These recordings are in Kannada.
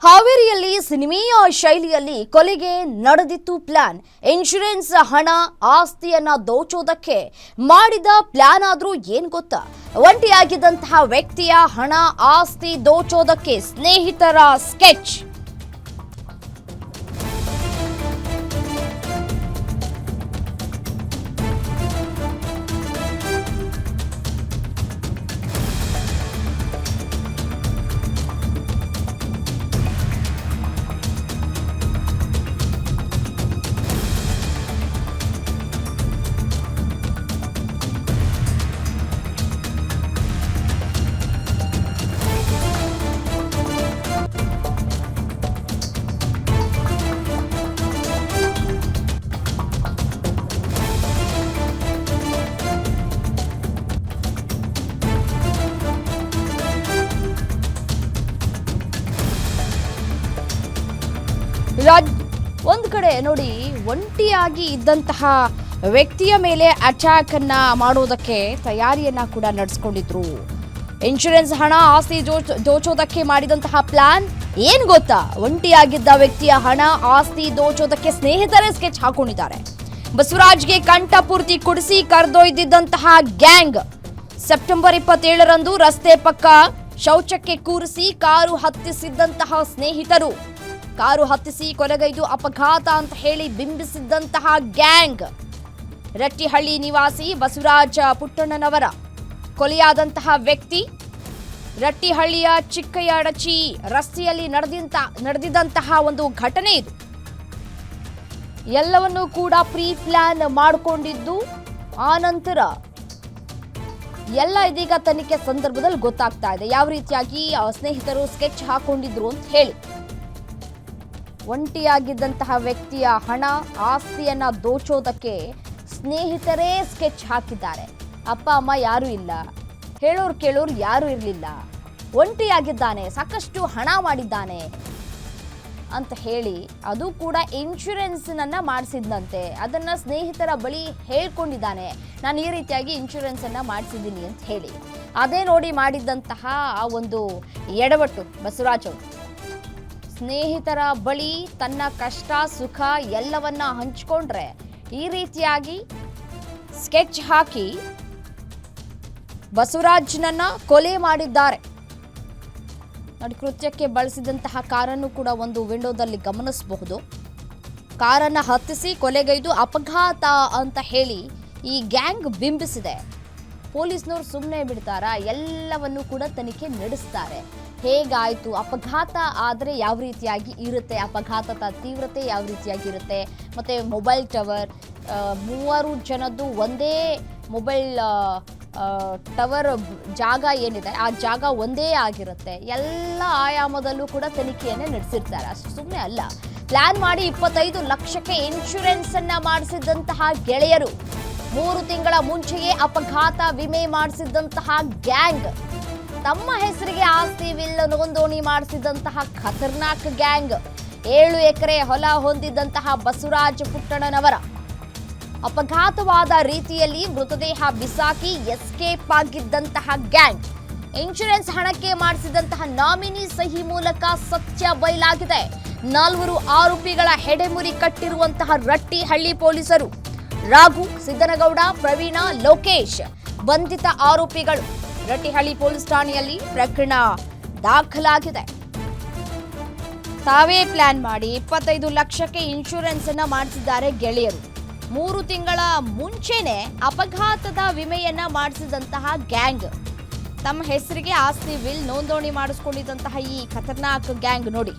ಹಾವೇರಿಯಲ್ಲಿ ಸಿನಿಮೀಯ ಶೈಲಿಯಲ್ಲಿ ಕೊಲೆಗೆ ನಡೆದಿತ್ತು ಪ್ಲಾನ್. ಇನ್ಶೂರೆನ್ಸ್ ಹಣ ಆಸ್ತಿಯನ್ನ ದೋಚೋದಕ್ಕೆ ಮಾಡಿದ ಪ್ಲಾನ್ ಆದ್ರೂ ಏನ್ ಗೊತ್ತಾ? ಒಂಟಿಯಾಗಿದ್ದಂತಹ ವ್ಯಕ್ತಿಯ ಹಣ ಆಸ್ತಿ ದೋಚೋದಕ್ಕೆ ಸ್ನೇಹಿತರ ಸ್ಕೆಚ್. ಒಂದು ಕಡೆ ನೋಡಿ, ಒಂಟಿಯಾಗಿ ಇದ್ದಂತಹ ವ್ಯಕ್ತಿಯ ಮೇಲೆ ಅಟ್ಯಾಕ್ ಅನ್ನ ಮಾಡೋದಕ್ಕೆ ತಯಾರಿಯನ್ನ ಕೂಡ ನಡೆಸ್ಕೊಂಡಿದ್ರು. ಇನ್ಶೂರೆನ್ಸ್ ಹಣ ಆಸ್ತಿ ದೋಚೋದಕ್ಕೆ ಮಾಡಿದಂತಹ ಪ್ಲಾನ್ ಏನ್ ಗೊತ್ತಾ? ಒಂಟಿಯಾಗಿದ್ದ ವ್ಯಕ್ತಿಯ ಹಣ ಆಸ್ತಿ ದೋಚೋದಕ್ಕೆ ಸ್ನೇಹಿತರೇ ಸ್ಕೆಚ್ ಹಾಕೊಂಡಿದ್ದಾರೆ. ಬಸವರಾಜ್ಗೆ ಕಂಠಪೂರ್ತಿ ಕುಡಿಸಿ ಕರೆದೊಯ್ದಿದ್ದಂತಹ ಗ್ಯಾಂಗ್ ಸೆಪ್ಟೆಂಬರ್ 27ರಂದು ರಸ್ತೆ ಪಕ್ಕ ಶೌಚಕ್ಕೆ ಕೂರಿಸಿ ಕಾರು ಹತ್ತಿಸಿದ್ದಂತಹ ಸ್ನೇಹಿತರು, ಕಾರು ಹತ್ತಿಸಿ ಕೊಲೆಗೈದು ಅಪಘಾತ ಅಂತ ಹೇಳಿ ಬಿಂಬಿಸಿದ್ದಂತಹ ಗ್ಯಾಂಗ್. ರಟ್ಟಿಹಳ್ಳಿ ನಿವಾಸಿ ಬಸವರಾಜ ಪುಟ್ಟಣ್ಣನವರ ಕೊಲೆಯಾದಂತಹ ವ್ಯಕ್ತಿ ರಟ್ಟಿಹಳ್ಳಿಯ ಚಿಕ್ಕಯಡಚಿ ರಸ್ತೆಯಲ್ಲಿ ನಡೆದಿದ್ದಂತಹ ಒಂದು ಘಟನೆ ಇದು. ಎಲ್ಲವನ್ನೂ ಕೂಡ ಪ್ರೀ ಪ್ಲಾನ್ ಮಾಡಿಕೊಂಡಿದ್ದು, ಆನಂತರ ಎಲ್ಲ ಇದೀಗ ತನಿಖೆ ಸಂದರ್ಭದಲ್ಲಿ ಗೊತ್ತಾಗ್ತಾ ಇದೆ ಯಾವ ರೀತಿಯಾಗಿ ಸ್ನೇಹಿತರು ಸ್ಕೆಚ್ ಹಾಕೊಂಡಿದ್ರು ಅಂತ ಹೇಳಿ. ಒಂಟಿಯಾಗಿದ್ದಂತಹ ವ್ಯಕ್ತಿಯ ಹಣ ಆಸ್ತಿಯನ್ನ ದೋಚೋದಕ್ಕೆ ಸ್ನೇಹಿತರೇ ಸ್ಕೆಚ್ ಹಾಕಿದ್ದಾರೆ. ಅಪ್ಪ ಅಮ್ಮ ಯಾರೂ ಇಲ್ಲ, ಹೇಳೋರು ಕೇಳೋರು ಯಾರೂ ಇರಲಿಲ್ಲ, ಒಂಟಿಯಾಗಿದ್ದಾನೆ, ಸಾಕಷ್ಟು ಹಣ ಮಾಡಿದ್ದಾನೆ ಅಂತ ಹೇಳಿ, ಅದು ಕೂಡ ಇನ್ಶೂರೆನ್ಸ್ನನ್ನ ಮಾಡಿಸಿದ್ನಂತೆ. ಅದನ್ನ ಸ್ನೇಹಿತರ ಬಳಿ ಹೇಳ್ಕೊಂಡಿದ್ದಾನೆ, ನಾನು ಈ ರೀತಿಯಾಗಿ ಇನ್ಶೂರೆನ್ಸ್ ಅನ್ನ ಮಾಡಿಸಿದ್ದೀನಿ ಅಂತ ಹೇಳಿ. ಅದೇ ನೋಡಿ ಮಾಡಿದ್ದಂತಹ ಆ ಒಂದು ಎಡವಟ್ಟು ಬಸವರಾಜ್ ಅವರು. ಸ್ನೇಹಿತರ ಬಳಿ ತನ್ನ ಕಷ್ಟ ಸುಖ ಎಲ್ಲವನ್ನ ಹಂಚಿಕೊಂಡ್ರೆ ಈ ರೀತಿಯಾಗಿ ಸ್ಕೆಚ್ ಹಾಕಿ ಬಸವರಾಜ್ನನ್ನ ಕೊಲೆ ಮಾಡಿದ್ದಾರೆ. ನೋಡಿ, ಕೃತ್ಯಕ್ಕೆ ಬಳಸಿದಂತಹ ಕಾರನ್ನು ಕೂಡ ಒಂದು ವಿಂಡೋದಲ್ಲಿ ಗಮನಿಸಬಹುದು. ಕಾರನ್ನ ಹತ್ತಿಸಿ ಕೊಲೆಗೈದು ಅಪಘಾತ ಅಂತ ಹೇಳಿ ಈ ಗ್ಯಾಂಗ್ ಬಿಂಬಿಸಿದೆ. ಪೊಲೀಸ್ನವರು ಸುಮ್ಮನೆ ಬಿಡ್ತಾರಾ? ಎಲ್ಲವನ್ನೂ ಕೂಡ ತನಿಖೆ ನಡೆಸ್ತಾರೆ. ಹೇಗಾಯಿತು, ಅಪಘಾತ ಆದರೆ ಯಾವ ರೀತಿಯಾಗಿ ಇರುತ್ತೆ, ಅಪಘಾತದ ತೀವ್ರತೆ ಯಾವ ರೀತಿಯಾಗಿ ಇರುತ್ತೆ, ಮತ್ತು ಮೊಬೈಲ್ ಟವರ್ 3 ಜನದ್ದು ಒಂದೇ ಮೊಬೈಲ್ ಟವರ್ ಜಾಗ ಏನಿದೆ ಆ ಜಾಗ ಒಂದೇ ಆಗಿರುತ್ತೆ. ಎಲ್ಲ ಆಯಾಮದಲ್ಲೂ ಕೂಡ ತನಿಖೆಯನ್ನೇ ನಡೆಸಿರ್ತಾರೆ. ಅಷ್ಟು ಸುಮ್ಮನೆ ಅಲ್ಲ, ಪ್ಲಾನ್ ಮಾಡಿ 25 ಲಕ್ಷಕ್ಕೆ ಇನ್ಶೂರೆನ್ಸ್ ಅನ್ನ ಮಾಡಿಸಿದಂತಹ ಗೆಳೆಯರು, 3 ತಿಂಗಳ ಮುಂಚೆಯೇ ಅಪಘಾತ ವಿಮೆ ಮಾಡಿಸಿದಂತಹ ಗ್ಯಾಂಗ್, ತಮ್ಮ ಹೆಸರಿಗೆ ಆಸ್ತಿ ವಿಲ್ ನೋಂದಣಿ ಮಾಡಿಸಿದಂತಹ ಖತರ್ನಾಕ್ ಗ್ಯಾಂಗ್, 7 ಎಕರೆ ಹೊಲ ಹೊಂದಿದ್ದಂತಹ ಬಸವರಾಜ ಪುಟ್ಟಣ್ಣನವರ ಅಪಘಾತವಾದ ರೀತಿಯಲ್ಲಿ ಮೃತದೇಹ ಬಿಸಾಕಿ ಎಸ್ಕೇಪ್ ಆಗಿದ್ದಂತಹ ಗ್ಯಾಂಗ್, ಇನ್ಶೂರೆನ್ಸ್ ಹಣಕ್ಕೆ ಮಾಡಿಸಿದಂತಹ ನಾಮಿನಿ ಸಹಿ ಮೂಲಕ ಸತ್ಯ ಬಯಲಾಗಿದೆ. 4 ಆರೋಪಿಗಳ ಹೆಡೆಮುರಿ ಕಟ್ಟಿರುವಂತಹ ರಟ್ಟಿಹಳ್ಳಿ ಪೊಲೀಸರು ರಾಘು, ಸಿದ್ದನಗೌಡ, ಪ್ರವೀಣ, ಲೋಕೇಶ್ ಬಂಧಿತ ಆರೋಪಿಗಳು. ರಟ್ಟಿಹಳ್ಳಿ ಪೊಲೀಸ್ ಠಾಣೆಯಲ್ಲಿ ಪ್ರಕರಣ ದಾಖಲಾಗಿದೆ. ತಾವೇ ಪ್ಲಾನ್ ಮಾಡಿ 25 ಲಕ್ಷಕ್ಕೆ ಇನ್ಶೂರೆನ್ಸ್ ಅನ್ನ ಮಾಡಿಸಿದ್ದಾರೆ ಗೆಳೆಯರು. 3 ತಿಂಗಳ ಮುಂಚೆನೆ ಅಪಘಾತದ ವಿಮೆಯನ್ನ ಮಾಡಿಸಿದಂತಹ ಗ್ಯಾಂಗ್, ತಮ್ಮ ಹೆಸರಿಗೆ ಆಸ್ತಿ ವಿಲ್ ನೋಂದಣಿ ಮಾಡಿಸ್ಕೊಂಡಿದ್ದಂತಹ ಈ ಖತರ್ನಾಕ್ ಗ್ಯಾಂಗ್ ನೋಡಿ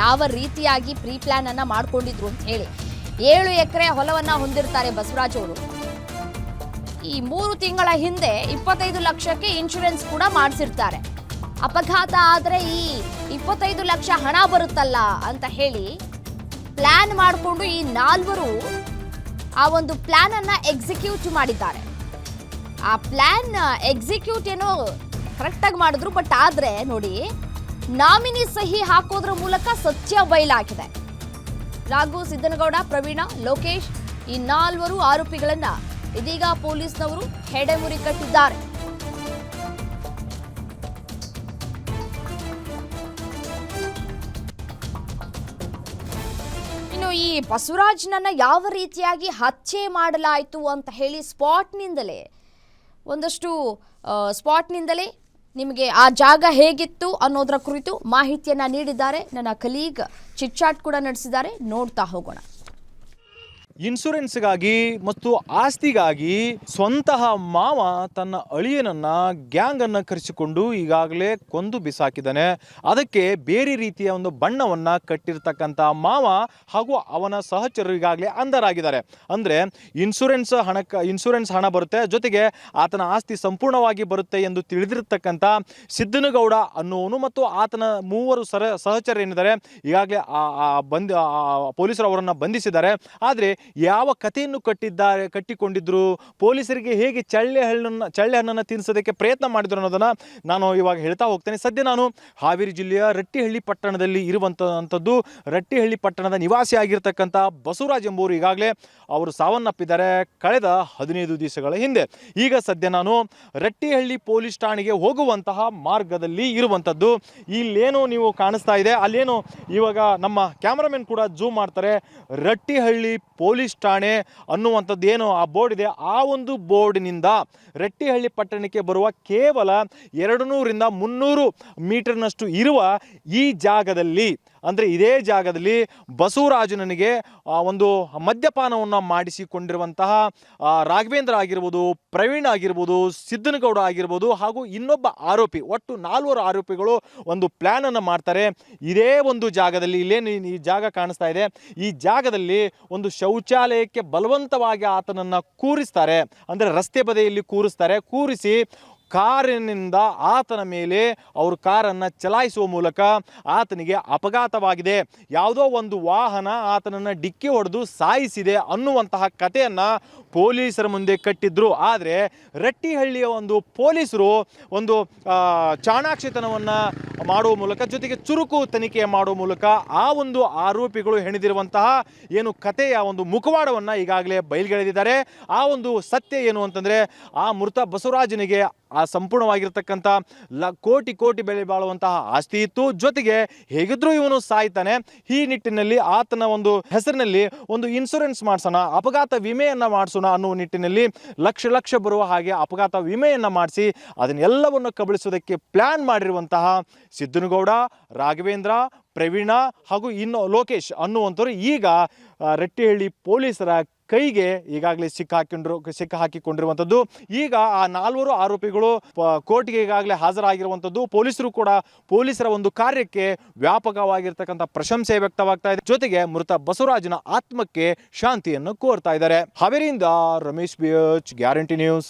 ಯಾವ ರೀತಿಯಾಗಿ ಪ್ರೀ ಪ್ಲಾನ್ ಅನ್ನ ಮಾಡ್ಕೊಂಡಿದ್ರು ಅಂತ ಹೇಳಿ. 7 ಎಕರೆ ಹೊಲವನ್ನ ಹೊಂದಿರ್ತಾರೆ ಬಸವರಾಜ್ ಅವರು. ಈ 3 ತಿಂಗಳ ಹಿಂದೆ 25 ಲಕ್ಷಕ್ಕೆ ಇನ್ಶೂರೆನ್ಸ್ ಕೂಡ ಮಾಡಿಸಿರ್ತಾರೆ. ಅಪಘಾತ ಆದರೆ ಈ 25 ಲಕ್ಷ ಹಣ ಬರುತ್ತಲ್ಲ ಅಂತ ಹೇಳಿ ಪ್ಲಾನ್ ಮಾಡಿಕೊಂಡು ಈ 4 ಆ ಒಂದು ಪ್ಲಾನ್ ಅನ್ನ ಎಕ್ಸಿಕ್ಯೂಟ್ ಮಾಡಿದ್ದಾರೆ. ಆ ಪ್ಲಾನ್ ಎಕ್ಸಿಕ್ಯೂಟ್ ಏನೋ ಕರೆಕ್ಟಾಗಿ ಮಾಡಿದ್ರು, ಬಟ್ ಆದ್ರೆ ನೋಡಿ ನಾಮಿನಿ ಸಹಿ ಹಾಕೋದ್ರ ಮೂಲಕ ಸತ್ಯ ಬಯಲಾಗಿದೆ. ರಾಘು, ಸಿದ್ದನಗೌಡ, ಪ್ರವೀಣ, ಲೋಕೇಶ್ ಈ 4 ಆರೋಪಿಗಳನ್ನ ಇದೀಗ ಪೊಲೀಸ್ನವರು ಹೆಡೆಮುರಿ ಕಟ್ಟಿದ್ದಾರೆ. ಇನ್ನು ಈ ಬಸವರಾಜ್ನನ್ನ ಯಾವ ರೀತಿಯಾಗಿ ಹತ್ಯೆ ಮಾಡಲಾಯಿತು ಅಂತ ಹೇಳಿ ಸ್ಪಾಟ್ನಿಂದಲೇ ನಿಮಗೆ ಆ ಜಾಗ ಹೇಗಿತ್ತು ಅನ್ನೋದರ ಕುರಿತು ಮಾಹಿತಿಯನ್ನ ನೀಡಿದ್ದಾರೆ ನನ್ನ ಕಲೀಗ್. ಚಿಟ್ಚಾಟ್ ಕೂಡ ನಡೆಸಿದ್ದಾರೆ, ನೋಡ್ತಾ ಹೋಗೋಣ. ಇನ್ಶೂರೆನ್ಸ್ಗಾಗಿ ಮತ್ತು ಆಸ್ತಿಗಾಗಿ ಸ್ವಂತಹ ಮಾವ ತನ್ನ ಅಳಿಯನನ್ನ ಗ್ಯಾಂಗ್ ಅನ್ನು ಕರೆಸಿಕೊಂಡು ಈಗಾಗಲೇ ಕೊಂದು ಬಿಸಾಕಿದ್ದಾನೆ. ಅದಕ್ಕೆ ಬೇರೆ ರೀತಿಯ ಒಂದು ಬಣ್ಣವನ್ನ ಕಟ್ಟಿರ್ತಕ್ಕಂಥ ಮಾವ ಹಾಗೂ ಅವನ ಸಹಚರರು ಈಗಾಗಲೇ ಅಂಧರಾಗಿದ್ದಾರೆ. ಅಂದರೆ ಇನ್ಶೂರೆನ್ಸ್ ಹಣ ಬರುತ್ತೆ, ಜೊತೆಗೆ ಆತನ ಆಸ್ತಿ ಸಂಪೂರ್ಣವಾಗಿ ಬರುತ್ತೆ ಎಂದು ತಿಳಿದಿರ್ತಕ್ಕಂಥ ಸಿದ್ದನಗೌಡ ಅನ್ನುವನು ಮತ್ತು ಆತನ ಮೂವರು ಸಹಚರ ಏನಿದ್ದಾರೆ ಈಗಾಗಲೇ ಪೊಲೀಸರು ಅವರನ್ನು ಬಂಧಿಸಿದ್ದಾರೆ. ಆದರೆ ಯಾವ ಕಥೆಯನ್ನು ಕಟ್ಟಿಕೊಂಡಿದ್ರು, ಪೊಲೀಸರಿಗೆ ಹೇಗೆ ಚಳ್ಳೆ ಹಣ್ಣನ್ನು ತಿನ್ನಿಸೋದಕ್ಕೆ ಪ್ರಯತ್ನ ಮಾಡಿದ್ರು ಅನ್ನೋದನ್ನು ನಾನು ಇವಾಗ ಹೇಳ್ತಾ ಹೋಗ್ತೇನೆ. ಸದ್ಯ ನಾನು ಹಾವೇರಿ ಜಿಲ್ಲೆಯ ರಟ್ಟಿಹಳ್ಳಿ ಪಟ್ಟಣದಲ್ಲಿ ಇರುವಂಥದ್ದು. ರಟ್ಟಿಹಳ್ಳಿ ಪಟ್ಟಣದ ನಿವಾಸಿ ಆಗಿರ್ತಕ್ಕಂಥ ಬಸವರಾಜ್ ಎಂಬುವರು ಈಗಾಗಲೇ ಅವರು ಸಾವನ್ನಪ್ಪಿದ್ದಾರೆ ಕಳೆದ 15 ದಿವಸಗಳ ಹಿಂದೆ. ಈಗ ಸದ್ಯ ನಾನು ರಟ್ಟಿಹಳ್ಳಿ ಪೊಲೀಸ್ ಠಾಣೆಗೆ ಹೋಗುವಂತಹ ಮಾರ್ಗದಲ್ಲಿ ಇರುವಂಥದ್ದು. ಇಲ್ಲೇನು ನೀವು ಕಾಣಿಸ್ತಾ ಇದೆ, ಅಲ್ಲೇನು ಇವಾಗ ನಮ್ಮ ಕ್ಯಾಮ್ರಾಮನ್ ಕೂಡ ಜೂಮ್ ಮಾಡ್ತಾರೆ, ರಟ್ಟಿಹಳ್ಳಿ ಪೊಲೀಸ್ ಠಾಣೆ ಅನ್ನುವಂಥದ್ದು ಏನು ಆ ಬೋರ್ಡ್ ಇದೆ, ಆ ಒಂದು ಬೋರ್ಡ್ನಿಂದ ರಟ್ಟಿಹಳ್ಳಿ ಪಟ್ಟಣಕ್ಕೆ ಬರುವ ಕೇವಲ 200ರಿಂದ 300 ಮೀಟರ್ನಷ್ಟು ಇರುವ ಈ ಜಾಗದಲ್ಲಿ, ಅಂದರೆ ಇದೇ ಜಾಗದಲ್ಲಿ ಬಸವರಾಜನಿಗೆ ಒಂದು ಮದ್ಯಪಾನವನ್ನು ಮಾಡಿಸಿಕೊಂಡಿರುವಂತಹ ರಾಘವೇಂದ್ರ ಆಗಿರ್ಬೋದು, ಪ್ರವೀಣ್ ಆಗಿರ್ಬೋದು, ಸಿದ್ದನಗೌಡ ಆಗಿರ್ಬೋದು ಹಾಗೂ ಇನ್ನೊಬ್ಬ ಆರೋಪಿ, ಒಟ್ಟು 4 ಆರೋಪಿಗಳು ಒಂದು ಪ್ಲ್ಯಾನನ್ನು ಮಾಡ್ತಾರೆ. ಇದೇ ಒಂದು ಜಾಗದಲ್ಲಿ, ಇಲ್ಲೇನು ಈ ಜಾಗ ಕಾಣಿಸ್ತಾ ಇದೆ, ಈ ಜಾಗದಲ್ಲಿ ಒಂದು ಶೌಚಾಲಯಕ್ಕೆ ಬಲವಂತವಾಗಿ ಆತನನ್ನು ಕೂರಿಸ್ತಾರೆ. ಅಂದರೆ ರಸ್ತೆ ಬದಿಯಲ್ಲಿ ಕೂರಿಸಿ ಕಾರಿನಿಂದ ಆತನ ಮೇಲೆ ಅವರು ಕಾರನ್ನು ಚಲಾಯಿಸುವ ಮೂಲಕ ಆತನಿಗೆ ಅಪಘಾತವಾಗಿದೆ, ಯಾವುದೋ ಒಂದು ವಾಹನ ಆತನನ್ನು ಡಿಕ್ಕಿ ಹೊಡೆದು ಸಾಯಿಸಿದೆ ಅನ್ನುವಂತಹ ಕಥೆಯನ್ನು ಪೊಲೀಸರ ಮುಂದೆ ಕಟ್ಟಿದ್ರು. ಆದರೆ ರಟ್ಟಿಹಳ್ಳಿಯ ಒಂದು ಪೊಲೀಸರು ಒಂದು ಚಾಣಾಕ್ಷತನವನ್ನು ಮಾಡುವ ಮೂಲಕ, ಜೊತೆಗೆ ಚುರುಕು ತನಿಖೆ ಮಾಡುವ ಮೂಲಕ ಆ ಒಂದು ಆರೋಪಿಗಳು ಹೆಣೆದಿರುವಂತಹ ಏನು ಕಥೆಯ ಒಂದು ಮುಖವಾಡವನ್ನು ಈಗಾಗಲೇ ಬಯಲ್ಗೆಳೆದಿದ್ದಾರೆ. ಆ ಒಂದು ಸತ್ಯ ಏನು ಅಂತಂದರೆ, ಆ ಮೃತ ಬಸವರಾಜನಿಗೆ ಆ ಸಂಪೂರ್ಣವಾಗಿರ್ತಕ್ಕಂಥ ಕೋಟಿ ಬೆಲೆ ಬಾಳುವಂತಹ ಆಸ್ತಿ ಇತ್ತು, ಜೊತೆಗೆ ಹೇಗಿದ್ರೂ ಇವನು ಸಾಯ್ತಾನೆ, ಈ ನಿಟ್ಟಿನಲ್ಲಿ ಆತನ ಒಂದು ಹೆಸರಿನಲ್ಲಿ ಒಂದು ಇನ್ಶೂರೆನ್ಸ್ ಮಾಡಿಸೋಣ, ಅಪಘಾತ ವಿಮೆಯನ್ನು ಮಾಡಿಸೋಣ ಅನ್ನುವ ನಿಟ್ಟಿನಲ್ಲಿ ಲಕ್ಷ ಬರುವ ಹಾಗೆ ಅಪಘಾತ ವಿಮೆಯನ್ನು ಮಾಡಿಸಿ ಅದನ್ನೆಲ್ಲವನ್ನು ಕಬಳಿಸೋದಕ್ಕೆ ಪ್ಲ್ಯಾನ್ ಮಾಡಿರುವಂತಹ ಸಿದ್ದನಗೌಡ, ರಾಘವೇಂದ್ರ, ಪ್ರವೀಣ ಹಾಗೂ ಇನ್ನು ಲೋಕೇಶ್ ಅನ್ನುವಂಥವ್ರು ಈಗ ರಟ್ಟಿಹಳ್ಳಿ ಪೊಲೀಸರ ಕೈಗೆ ಈಗಾಗಲೇ ಸಿಕ್ಕ ಹಾಕಿಕೊಂಡಿರುವಂಥದ್ದು. ಈಗ ಆ 4 ಆರೋಪಿಗಳು ಕೋರ್ಟ್ಗೆ ಈಗಾಗಲೇ ಹಾಜರಾಗಿರುವಂಥದ್ದು. ಪೊಲೀಸರ ಒಂದು ಕಾರ್ಯಕ್ಕೆ ವ್ಯಾಪಕವಾಗಿರ್ತಕ್ಕಂಥ ಪ್ರಶಂಸೆ ವ್ಯಕ್ತವಾಗ್ತಾ ಇದೆ. ಜೊತೆಗೆ ಮೃತ ಬಸವರಾಜನ ಆತ್ಮಕ್ಕೆ ಶಾಂತಿಯನ್ನು ಕೋರ್ತಾ ಇದ್ದಾರೆ. ಹಾವೇರಿಯಿಂದ ರಮೇಶ್ BH, ಗ್ಯಾರಂಟಿ ನ್ಯೂಸ್.